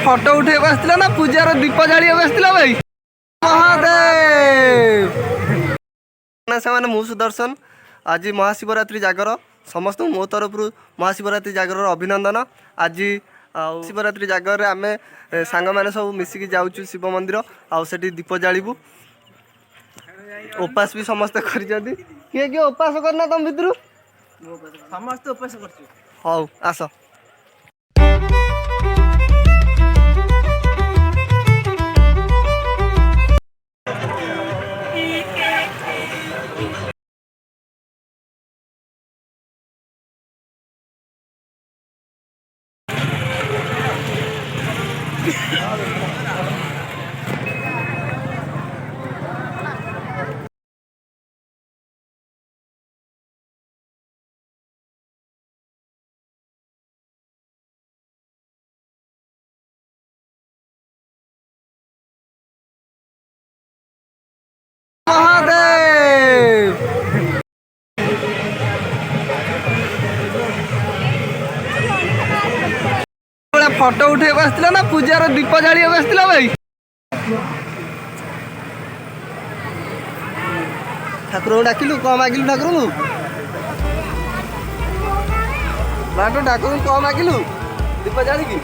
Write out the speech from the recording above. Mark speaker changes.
Speaker 1: Photo ଉଠେଇବାକୁ ଆସିଥିଲା ନା ପୂଜାର ଦୀପ ଜାଳିବାକୁ ଆସିଥିଲା ଭାଇ? ମହାଦେବ ସେମାନେ ମୁଁ ସୁଦର୍ଶନ। ଆଜି ମହାଶିବରାତ୍ରି ଜାଗର, ସମସ୍ତଙ୍କୁ ମୋ ତରଫରୁ ମହାଶିବରାତ୍ରି ଜାଗରର ଅଭିନନ୍ଦନ। ଆଜି ଆଉ ଶିବରାତ୍ରି ଜାଗରରେ ଆମେ ସାଙ୍ଗମାନେ ସବୁ ମିଶିକି ଯାଉଛୁ ଶିବ ମନ୍ଦିର, ଆଉ ସେଠି ଦୀପ ଜାଳିବୁ। ଉପାସ ବି ସମସ୍ତେ କରିଛନ୍ତି। କିଏ କିଏ ଉପାସ କରିନା ତମ ଭିତରୁ?
Speaker 2: ସମସ୍ତେ ଉପାସ କରୁଛୁ।
Speaker 1: ହଉ ଆସ। ଫଟୋ ଉଠେଇବାକୁ ଆସିଥିଲା ନା ପୂଜାର ଦୀପ ଜାଳିବାକୁ ଆସିଥିଲା ଭାଇ? ଠାକୁରଙ୍କୁ ଡାକିଲୁ, କଣ ମାଗିଲୁ ଠାକୁରଙ୍କୁ? ଠାକୁରଙ୍କୁ କଣ ମାଗିଲୁ ଦୀପ ଜାଳିକି?